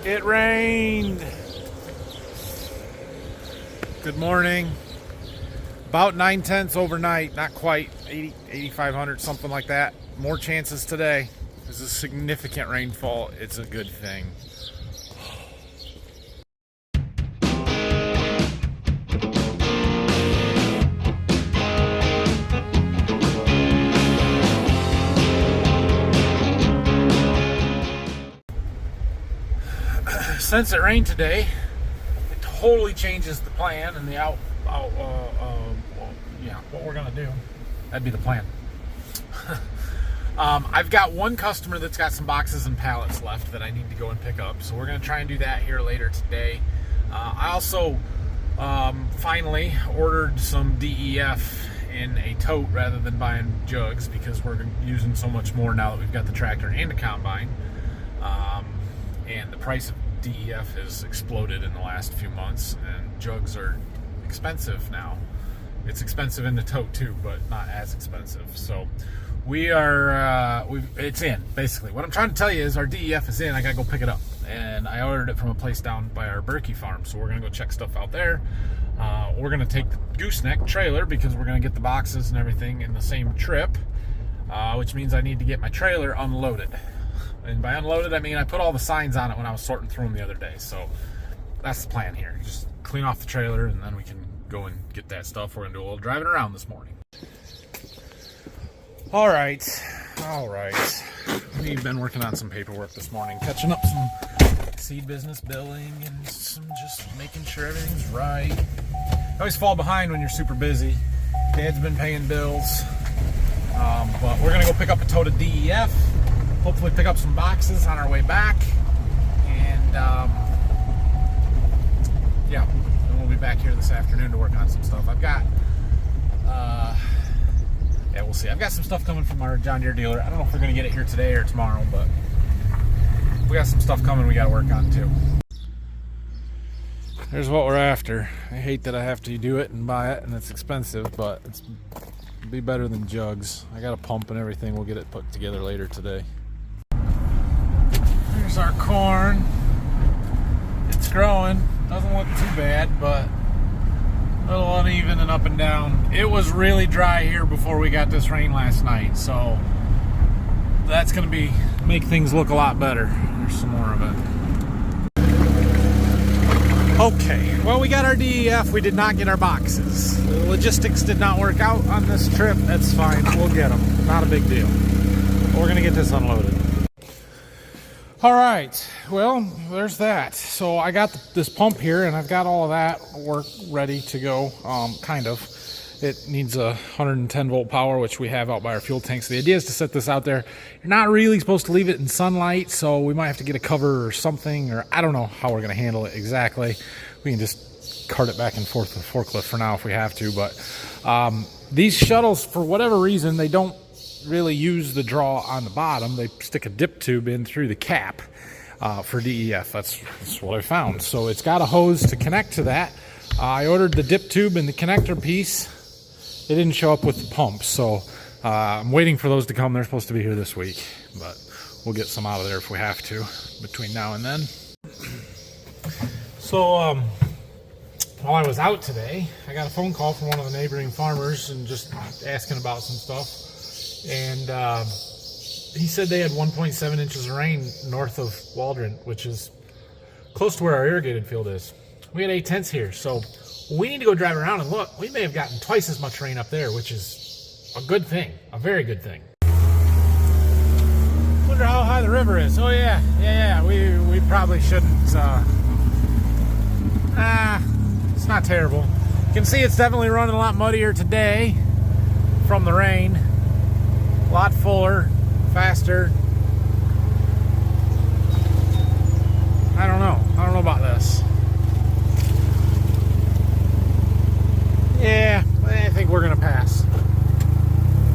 It rained. Good morning. About 9/10 overnight, not quite, 8,500, something like that. More chances today. This is significant rainfall. It's a good thing. Since it rained today, it totally changes the plan and the what we're gonna do. That'd be the plan. I've got one customer that's got some boxes and pallets left that I need to go and pick up, so we're gonna try and do that here later today. I also finally ordered some DEF in a tote rather than buying jugs because we're using so much more now that we've got the tractor and the combine, and the price of DEF has exploded in the last few months, and jugs are expensive now. It's expensive in the tote too, but not as expensive. So we are, it's in, basically. What I'm trying to tell you is our DEF is in. I gotta go pick it up, and I ordered it from a place down by our Berkey farm, so we're gonna go check stuff out there. We're gonna take the gooseneck trailer because we're gonna get the boxes and everything in the same trip, which means I need to get my trailer unloaded. And by unloaded, I mean I put all the signs on it when I was sorting through them the other day. So that's the plan here. Just clean off the trailer, and then we can go and get that stuff. We're going to do a little driving around this morning. All right. We've been working on some paperwork this morning, catching up some seed business billing and some just making sure everything's right. I always fall behind when you're super busy. Dad's been paying bills. But we're going to go pick up a tote of DEF. Hopefully pick up some boxes on our way back, and yeah, and we'll be back here this afternoon to work on some stuff. I've got, yeah, we'll see. I've got some stuff coming from our John Deere dealer. I don't know if we're going to get it here today or tomorrow, but we got some stuff coming we got to work on too. Here's what we're after. I hate that I have to do it and buy it, and it's expensive, but it'll be better than jugs. I got a pump and everything. We'll get it put together later today. Here's our corn. It's growing. Doesn't look too bad, but a little uneven and up and down. It was really dry here before we got this rain last night, so that's going to make things look a lot better. There's some more of it. Okay, well, we got our DEF. We did not get our boxes. The logistics did not work out on this trip. That's fine. We'll get them. Not a big deal. We're going to get this unloaded. All right, well, there's that. So I got this pump here, and I've got all of that work ready to go, kind of. It needs a 110 volt power, which we have out by our fuel tanks. The idea is to set this out there. You're not really supposed to leave it in sunlight, so we might have to get a cover or something, or I don't know how we're gonna handle it exactly. We can just cart it back and forth with a forklift for now if we have to, but these shuttles, for whatever reason, they don't really use the draw on the bottom. They stick a dip tube in through the cap for DEF. That's what I found. So it's got a hose to connect to that. I ordered the dip tube and the connector piece. It didn't show up with the pump, so I'm waiting for those to come. They're supposed to be here this week, but we'll get some out of there if we have to between now and then. So while I was out today, I got a phone call from one of the neighboring farmers and just asking about some stuff. And he said they had 1.7 inches of rain north of Waldron, which is close to where our irrigated field is. We had 8/10 here, so we need to go drive around and look. We may have gotten twice as much rain up there, which is a good thing, a very good thing. Wonder how high the river is. Oh yeah. We probably shouldn't. It's not terrible. You can see it's definitely running a lot muddier today from the rain. A lot fuller, faster. I don't know about this. Yeah, I think we're gonna pass.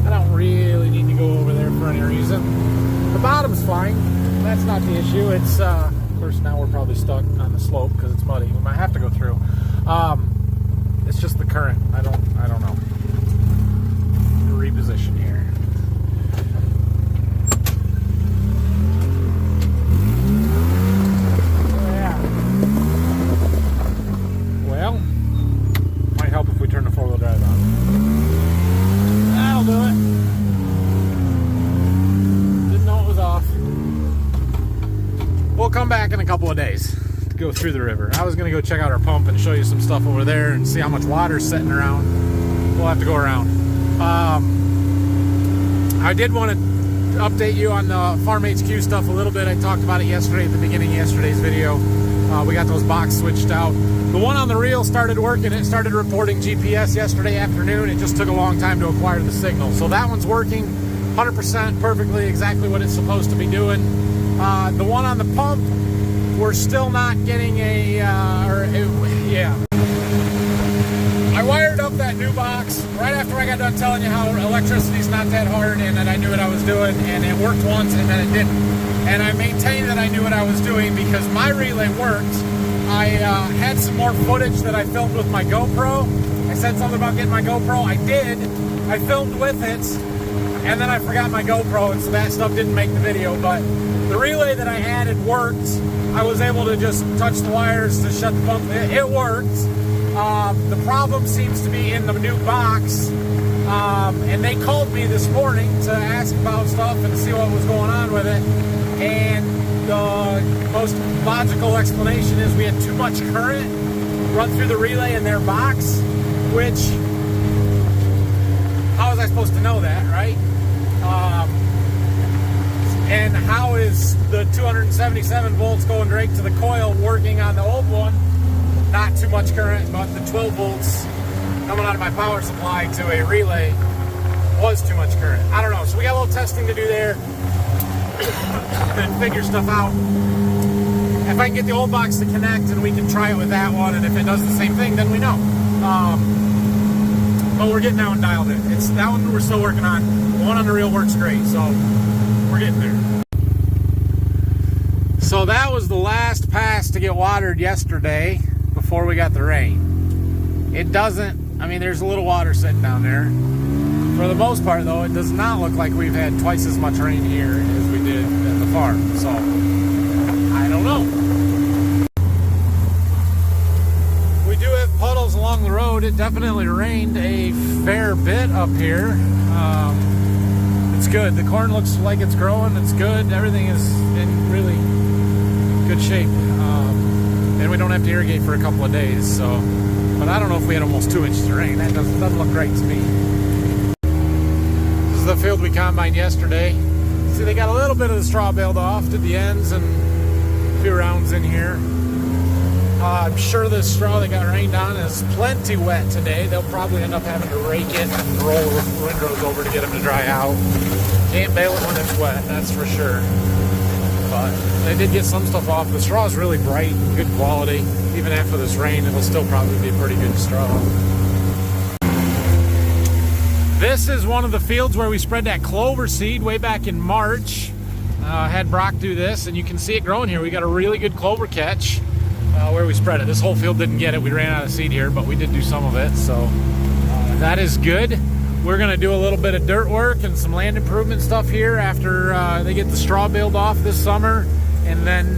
I don't really need to go over there for any reason. The bottom's fine. That's not the issue. It's of course now we're probably stuck on the slope because it's muddy. We might have to go through. It's just the current. I don't know. Reposition here. we'll come back in a couple of days to go through the river. I was going to go check out our pump and show you some stuff over there and see how much water's sitting around. We'll have to go around. I did want to update you on the Farm HQ stuff a little bit. I talked about it yesterday at the beginning of yesterday's video. We got those box switched out. The one on the reel started working. It started reporting GPS yesterday afternoon. It just took a long time to acquire the signal. So that one's working 100% perfectly, exactly what it's supposed to be doing. The one on the pump, we're still not getting I wired up that new box right after I got done telling you how electricity's not that hard and that I knew what I was doing, and it worked once and then it didn't. And I maintained that I knew what I was doing because my relay worked. I had some more footage that I filmed with my GoPro. I said something about getting my GoPro. I did. I filmed with it, and then I forgot my GoPro, and so that stuff didn't make the video. But the relay that I had, it worked. I was able to just touch the wires to shut the pump. It worked. The problem seems to be in the new box. And they called me this morning to ask about stuff and to see what was going on with it. And the most logical explanation is we had too much current run through the relay in their box, which, how was I supposed to know that, right? And how is the 277 volts going direct to the coil working on the old one? Not too much current, but the 12 volts coming out of my power supply to a relay was too much current. I don't know. So we got a little testing to do there and figure stuff out. If I can get the old box to connect and we can try it with that one, and if it does the same thing, then we know. But we're getting that one dialed in. It's that one we're still working on. The one on the reel works great, so we're getting there. So that was the last pass to get watered yesterday before we got the rain. It doesn't, I mean, there's a little water sitting down there. For the most part, though, it does not look like we've had twice as much rain here as we did at the farm. So, I don't know. We do have puddles along the road. It definitely rained a fair bit up here. It's good. The corn looks like it's growing. It's good. Everything is in really good shape. And we don't have to irrigate for a couple of days. So, but I don't know if we had almost 2 inches of rain. That doesn't look great to me. This is the field we combined yesterday. See, they got a little bit of the straw baled off to the ends and a few rounds in here. I'm sure this straw that got rained on is plenty wet today. They'll probably end up having to rake it and roll the windrows over to get them to dry out. Can't bale it when it's wet, that's for sure. But they did get some stuff off. The straw is really bright, good quality. Even after this rain, it'll still probably be a pretty good straw. This is one of the fields where we spread that clover seed way back in March. Had Brock do this, and you can see it growing here. We got a really good clover catch where we spread it. This whole field didn't get it. We ran out of seed here, but we did do some of it, so that is good. We're going to do a little bit of dirt work and some land improvement stuff here after they get the straw baled off this summer, and then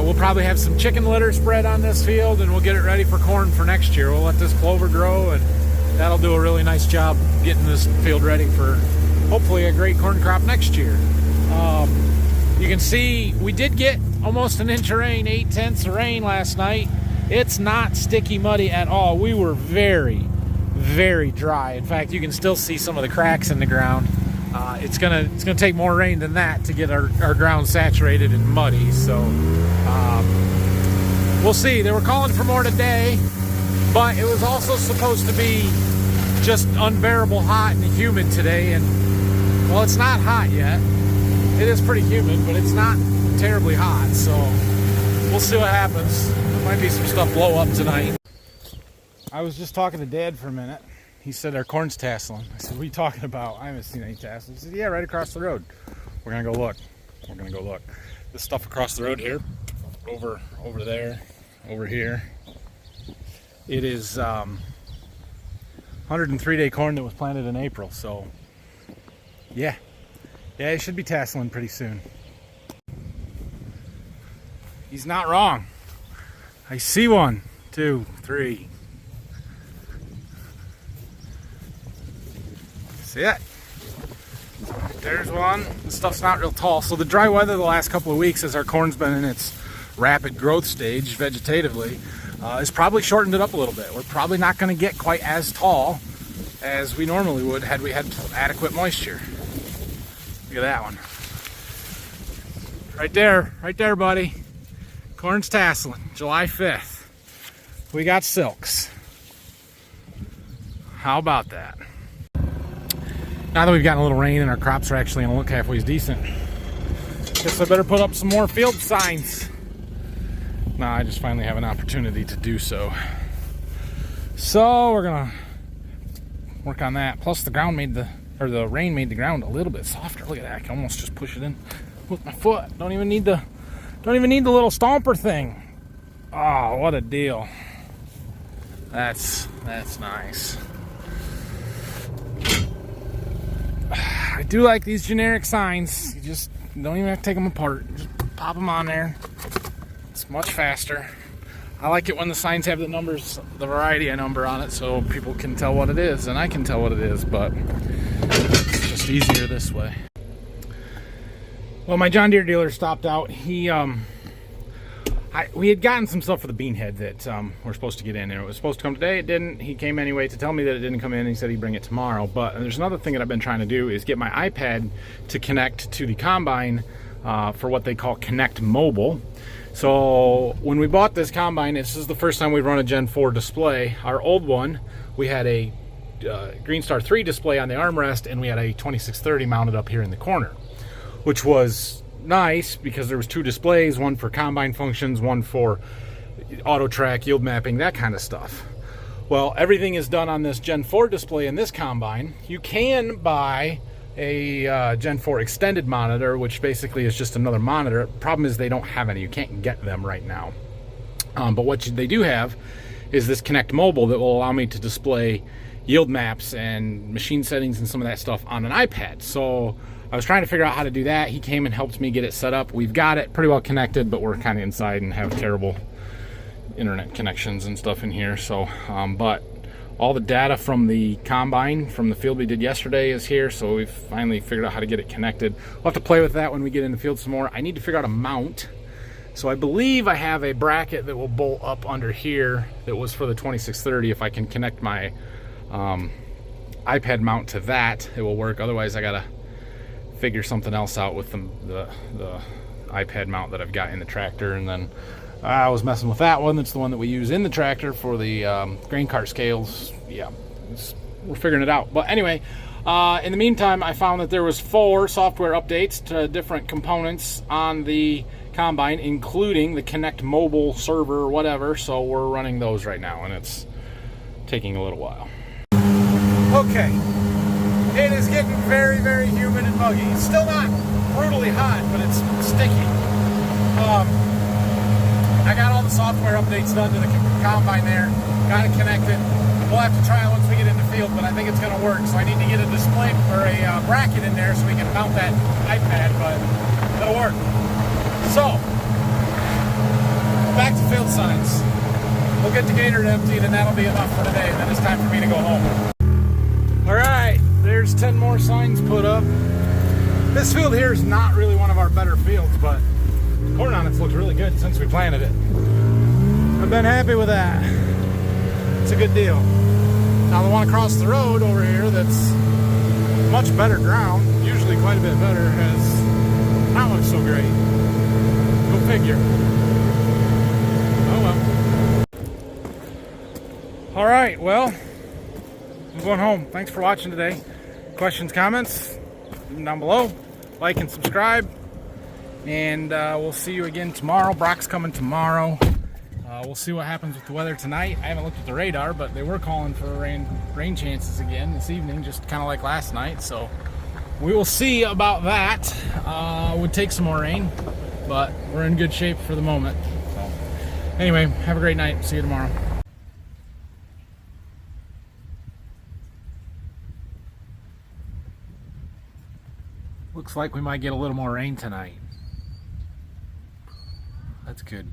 we'll probably have some chicken litter spread on this field, and we'll get it ready for corn for next year. We'll let this clover grow, and that'll do a really nice job getting this field ready for hopefully a great corn crop next year. You can see we did get almost an inch of rain, 8/10 of rain last night. It's not sticky muddy at all. We were very, very dry. In fact, you can still see some of the cracks in the ground. It's gonna take more rain than that to get our ground saturated and muddy. So we'll see. They were calling for more today, but it was also supposed to be just unbearable hot and humid today. And well, it's not hot yet. It is pretty humid, but it's not terribly hot. So we'll see what happens. There might be some stuff blow up tonight. I was just talking to Dad for a minute. He said our corn's tasseling. I said, what are you talking about? I haven't seen any tassels. He said, yeah, right across the road. We're gonna go look. We're gonna go look. This stuff across the road here, over there, over here. It is 103-day corn that was planted in April. So yeah, it should be tasseling pretty soon. He's not wrong. I see 1, 2, 3. See it? There's one. This stuff's not real tall. So the dry weather the last couple of weeks, as our corn's been in its rapid growth stage vegetatively, has probably shortened it up a little bit. We're probably not going to get quite as tall as we normally would had we had adequate moisture. Look at that one. Right there, buddy. Corn's tasseling, July 5th. We got silks. How about that? Now that we've gotten a little rain and our crops are actually gonna look halfway decent, guess I better put up some more field signs. Now I just finally have an opportunity to do so. So we're gonna work on that. Plus the rain made the ground a little bit softer. Look at that, I can almost just push it in with my foot. Don't even need the little stomper thing. Oh, what a deal. That's nice. I do like these generic signs. You just don't even have to take them apart. Just pop them on there. It's much faster. I like it when the signs have the numbers, the variety of number on it, so people can tell what it is, and I can tell what it is, but it's just easier this way. Well, my John Deere dealer stopped out. We had gotten some stuff for the bean head that we're supposed to get in there. It was supposed to come today, it didn't. He came anyway to tell me that it didn't come in. He said he'd bring it tomorrow. But there's another thing that I've been trying to do is get my iPad to connect to the combine for what they call Connect Mobile. So when we bought this combine, this is the first time we've run a Gen 4 display. Our old one, we had a Green Star 3 display on the armrest, and we had a 2630 mounted up here in the corner, which was nice because there was two displays, one for combine functions, one for auto track, yield mapping, that kind of stuff. Well, everything is done on this Gen 4 display in this combine. You can buy a Gen 4 extended monitor, which basically is just another monitor. Problem is they don't have any. You can't get them right now. But what they do have is this Connect Mobile that will allow me to display yield maps and machine settings and some of that stuff on an iPad. So I was trying to figure out how to do that. He came and helped me get it set up. We've got it pretty well connected, but we're kind of inside and have terrible internet connections and stuff in here. So, but all the data from the combine, from the field we did yesterday, is here. So we've finally figured out how to get it connected. We'll have to play with that when we get in the field some more. I need to figure out a mount. So I believe I have a bracket that will bolt up under here that was for the 2630. If I can connect my iPad mount to that, it will work. Otherwise I gotta figure something else out with the iPad mount that I've got in the tractor. And then I was messing with that one. That's the one that we use in the tractor for the grain cart scales. Yeah, we're figuring it out. But anyway, in the meantime, I found that there was 4 software updates to different components on the combine, including the Connect Mobile server or whatever. So we're running those right now, and it's taking a little while. Okay. It is getting very, very humid and muggy. It's still not brutally hot, but it's sticky. I got all the software updates done to the combine there. Got it connected. We'll have to try it once we get in the field, but I think it's going to work. So I need to get a display or a bracket in there so we can mount that iPad, but it'll work. So, back to field signs. We'll get the gator emptied, and that'll be enough for today. Then it's time for me to go home. All right. There's 10 more signs put up. This field here is not really one of our better fields, but corn on it's looked really good since we planted it. I've been happy with that. It's a good deal. Now the one across the road over here that's much better ground, usually quite a bit better, has not looked so great. Go figure. Oh well. All right, well, I'm going home. Thanks for watching today. Questions, comments, leave them down below. Like and subscribe. And we'll see you again tomorrow. Brock's coming tomorrow. We'll see what happens with the weather tonight. I haven't looked at the radar, but they were calling for rain chances again this evening, just kind of like last night. So we will see about that. Would take some more rain, but we're in good shape for the moment. So anyway, have a great night. See you tomorrow. Looks like we might get a little more rain tonight. That's good.